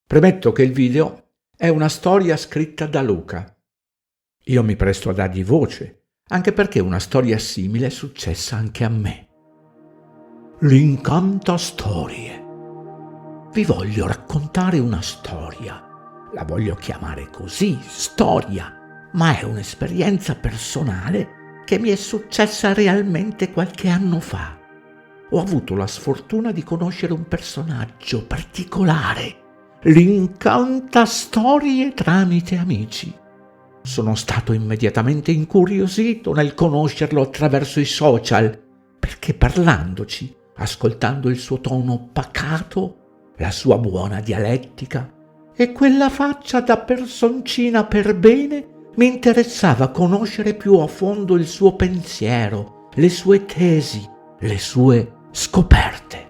Premetto che il video è una storia scritta da Luca. Io mi presto a dargli voce, anche perché una storia simile è successa anche a me. L'incantastorie. Vi voglio raccontare una storia. La voglio chiamare così, storia, ma è un'esperienza personale che mi è successa realmente qualche anno fa. Ho avuto la sfortuna di conoscere un personaggio particolare, l'incantastorie tramite amici. Sono stato immediatamente incuriosito nel conoscerlo attraverso i social, perché parlandoci, ascoltando il suo tono pacato, la sua buona dialettica e quella faccia da personcina per bene, mi interessava conoscere più a fondo il suo pensiero, le sue tesi, le sue scoperte.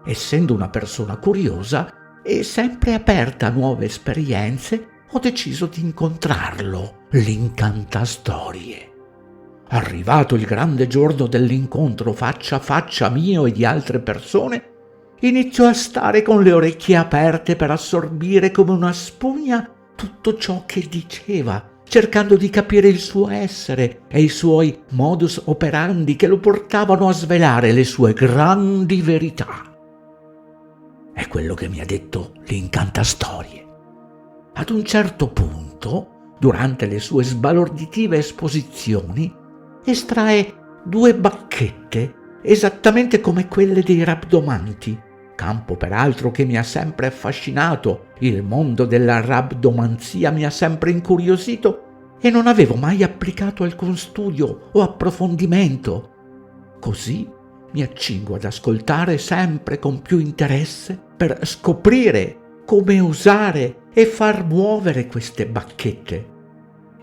Essendo una persona curiosa e sempre aperta a nuove esperienze, ho deciso di incontrarlo, l'incantastorie. Arrivato il grande giorno dell'incontro faccia a faccia mio e di altre persone, iniziò a stare con le orecchie aperte per assorbire come una spugna tutto ciò che diceva, cercando di capire il suo essere e i suoi modus operandi che lo portavano a svelare le sue grandi verità. È quello che mi ha detto l'incantastorie. Ad un certo punto, durante le sue sbalorditive esposizioni, estrae 2 bacchette esattamente come quelle dei rabdomanti, campo peraltro che mi ha sempre affascinato. Il mondo della rabdomanzia mi ha sempre incuriosito e non avevo mai applicato alcun studio o approfondimento. Così mi accingo ad ascoltare sempre con più interesse per scoprire come usare e far muovere queste bacchette.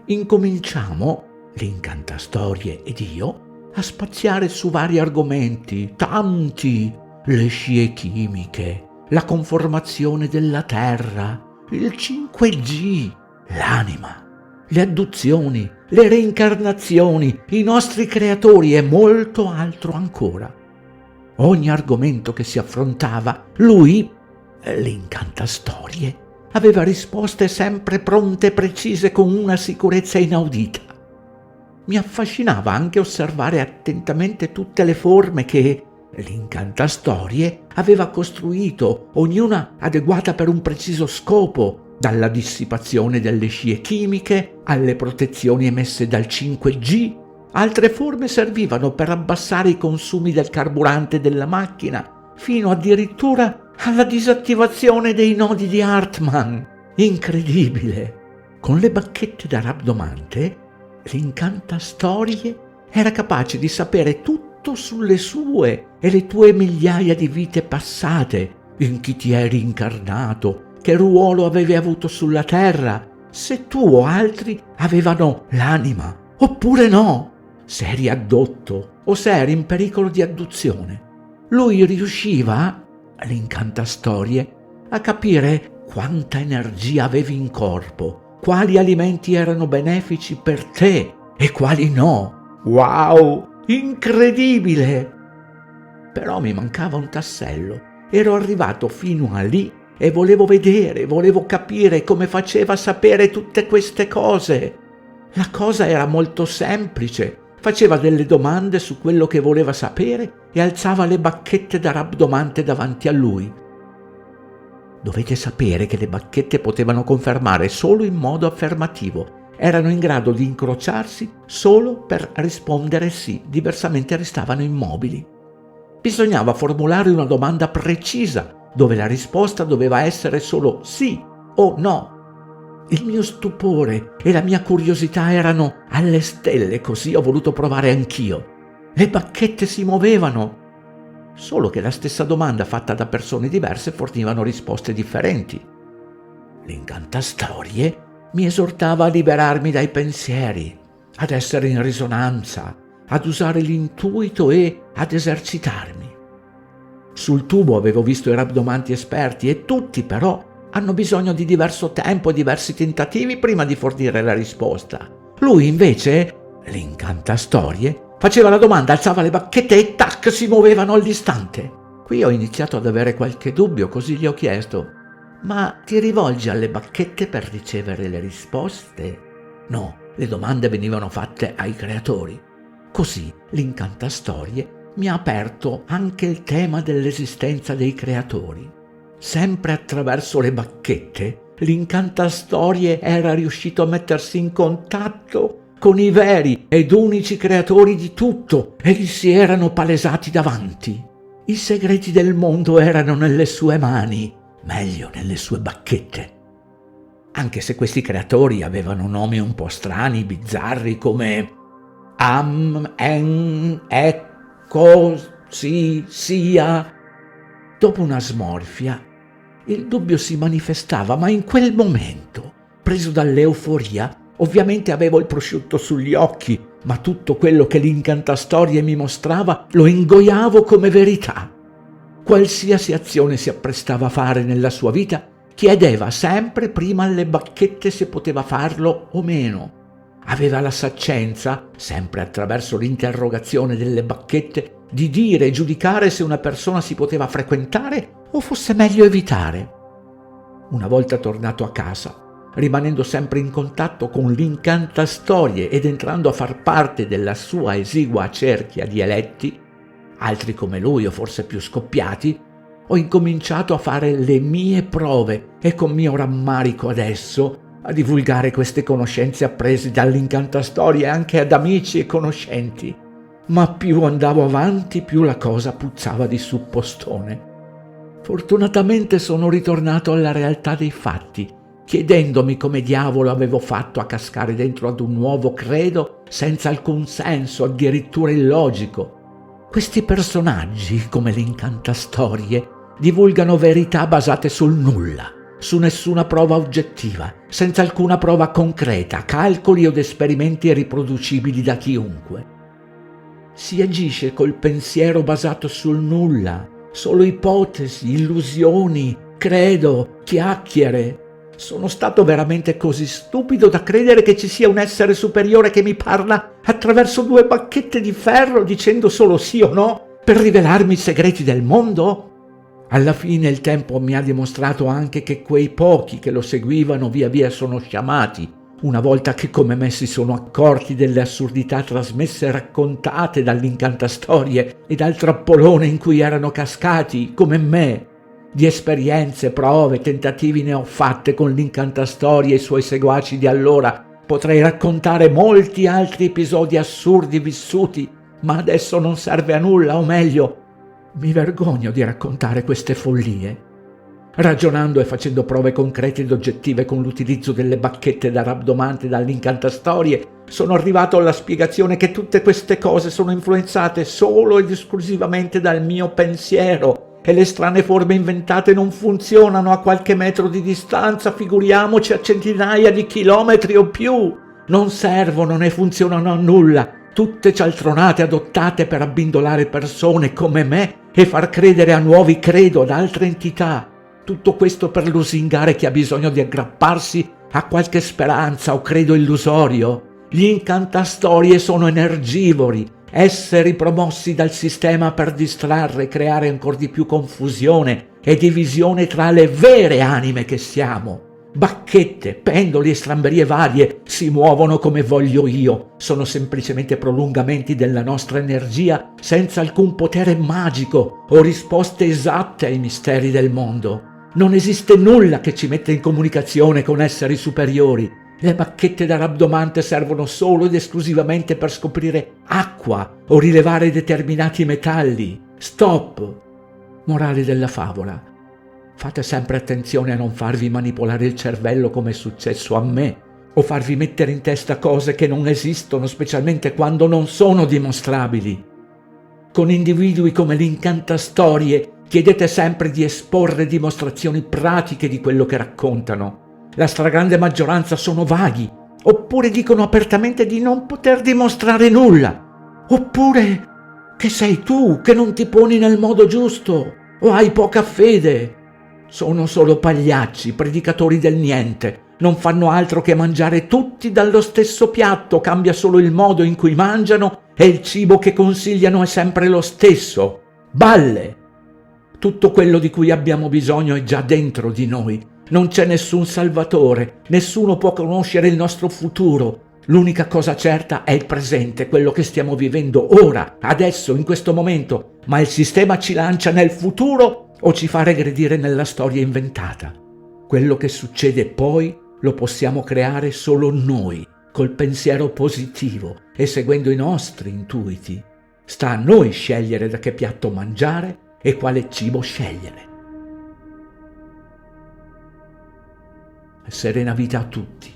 Incominciamo, l'incantastorie ed io, a spaziare su vari argomenti, tanti: le scie chimiche, la conformazione della Terra, il 5G, l'anima, le adduzioni, le reincarnazioni, i nostri creatori e molto altro ancora. Ogni argomento che si affrontava, lui, l'incantastorie, aveva risposte sempre pronte e precise con una sicurezza inaudita. Mi affascinava anche osservare attentamente tutte le forme che l'incantastorie aveva costruito, ognuna adeguata per un preciso scopo, dalla dissipazione delle scie chimiche alle protezioni emesse dal 5G. Altre forme servivano per abbassare i consumi del carburante della macchina, fino addirittura alla disattivazione dei nodi di Hartmann. Incredibile! Con le bacchette da rabdomante, l'incantastorie era capace di sapere tutto sulle sue e le tue migliaia di vite passate, in chi ti eri incarnato, che ruolo avevi avuto sulla terra, se tu o altri avevano l'anima, oppure no, se eri addotto o se eri in pericolo di adduzione. Lui riusciva, l'incantastorie, a capire quanta energia avevi in corpo, quali alimenti erano benefici per te e quali no. Wow! Incredibile! Però mi mancava un tassello. Ero arrivato fino a lì e volevo vedere, volevo capire come faceva a sapere tutte queste cose. La cosa era molto semplice. Faceva delle domande su quello che voleva sapere e alzava le bacchette da rabdomante davanti a lui. Dovete sapere che le bacchette potevano confermare solo in modo affermativo. Erano in grado di incrociarsi solo per rispondere sì, diversamente restavano immobili. Bisognava formulare una domanda precisa, dove la risposta doveva essere solo sì o no. Il mio stupore e la mia curiosità erano alle stelle, così ho voluto provare anch'io. Le bacchette si muovevano, solo che la stessa domanda fatta da persone diverse fornivano risposte differenti. L'incantastorie mi esortava a liberarmi dai pensieri, ad essere in risonanza, ad usare l'intuito e ad esercitarmi. Sul tubo avevo visto i rabdomanti esperti e tutti però hanno bisogno di diverso tempo e diversi tentativi prima di fornire la risposta. Lui invece, l'incantastorie, faceva la domanda, alzava le bacchette e tac, si muovevano all'istante. Qui ho iniziato ad avere qualche dubbio, così gli ho chiesto: Ma ti rivolgi alle bacchette per ricevere le risposte? No, le domande venivano fatte ai creatori. Così l'Incantastorie mi ha aperto anche il tema dell'esistenza dei creatori. Sempre attraverso le bacchette, l'Incantastorie era riuscito a mettersi in contatto con i veri ed unici creatori di tutto e gli si erano palesati davanti. I segreti del mondo erano nelle sue mani, meglio nelle sue bacchette. Anche se questi creatori avevano nomi un po' strani, bizzarri, come Ecco, sì, sia. Dopo una smorfia, il dubbio si manifestava, ma in quel momento, preso dall'euforia, ovviamente avevo il prosciutto sugli occhi, ma tutto quello che l'Incantastorie mi mostrava lo ingoiavo come verità. Qualsiasi azione si apprestava a fare nella sua vita, chiedeva sempre prima alle bacchette se poteva farlo o meno. Aveva la saccenza, sempre attraverso l'interrogazione delle bacchette, di dire e giudicare se una persona si poteva frequentare o fosse meglio evitare. Una volta tornato a casa, rimanendo sempre in contatto con l'Incantastorie ed entrando a far parte della sua esigua cerchia di eletti, altri come lui o forse più scoppiati, ho incominciato a fare le mie prove e con mio rammarico adesso a divulgare queste conoscenze apprese dall'Incantastorie anche ad amici e conoscenti. Ma più andavo avanti, più la cosa puzzava di suppostone. Fortunatamente sono ritornato alla realtà dei fatti, chiedendomi come diavolo avevo fatto a cascare dentro ad un nuovo credo senza alcun senso, addirittura illogico. Questi personaggi, come l'Incantastorie, divulgano verità basate sul nulla, su nessuna prova oggettiva, senza alcuna prova concreta, calcoli od esperimenti riproducibili da chiunque. Si agisce col pensiero basato sul nulla, solo ipotesi, illusioni, credo, chiacchiere. Sono stato veramente così stupido da credere che ci sia un essere superiore che mi parla attraverso due bacchette di ferro dicendo solo sì o no per rivelarmi i segreti del mondo? Alla fine il tempo mi ha dimostrato anche che quei pochi che lo seguivano via via sono sciamati, una volta che come me si sono accorti delle assurdità trasmesse e raccontate dall'Incantastorie e dal trappolone in cui erano cascati, come me. Di esperienze, prove, tentativi ne ho fatte con l'Incantastorie e i suoi seguaci di allora. Potrei raccontare molti altri episodi assurdi vissuti, ma adesso non serve a nulla, o meglio, mi vergogno di raccontare queste follie. Ragionando e facendo prove concrete ed oggettive con l'utilizzo delle bacchette da rabdomante dall'Incantastorie, sono arrivato alla spiegazione che tutte queste cose sono influenzate solo ed esclusivamente dal mio pensiero e le strane forme inventate non funzionano a qualche metro di distanza, figuriamoci a centinaia di chilometri o più. Non servono né funzionano a nulla, tutte cialtronate adottate per abbindolare persone come me e far credere a nuovi credo ad altre entità. Tutto questo per lusingare chi ha bisogno di aggrapparsi a qualche speranza o credo illusorio. Gli Incantastorie sono energivori, esseri promossi dal sistema per distrarre e creare ancor di più confusione e divisione tra le vere anime che siamo. Bacchette, pendoli e stramberie varie si muovono come voglio io, sono semplicemente prolungamenti della nostra energia senza alcun potere magico o risposte esatte ai misteri del mondo. Non esiste nulla che ci metta in comunicazione con esseri superiori. Le bacchette da rabdomante servono solo ed esclusivamente per scoprire acqua o rilevare determinati metalli. Stop! Morale della favola. Fate sempre attenzione a non farvi manipolare il cervello come è successo a me, o farvi mettere in testa cose che non esistono, specialmente quando non sono dimostrabili. Con individui come l'Incantastorie chiedete sempre di esporre dimostrazioni pratiche di quello che raccontano. La stragrande maggioranza sono vaghi, oppure dicono apertamente di non poter dimostrare nulla, oppure che sei tu che non ti poni nel modo giusto, o hai poca fede. Sono solo pagliacci, predicatori del niente, non fanno altro che mangiare tutti dallo stesso piatto, cambia solo il modo in cui mangiano e il cibo che consigliano è sempre lo stesso. Balle! Tutto quello di cui abbiamo bisogno è già dentro di noi. Non c'è nessun salvatore, nessuno può conoscere il nostro futuro. L'unica cosa certa è il presente, quello che stiamo vivendo ora, adesso, in questo momento. Ma il sistema ci lancia nel futuro o ci fa regredire nella storia inventata. Quello che succede poi lo possiamo creare solo noi, col pensiero positivo e seguendo i nostri intuiti. Sta a noi scegliere da che piatto mangiare e quale cibo scegliere. Serena vita a tutti.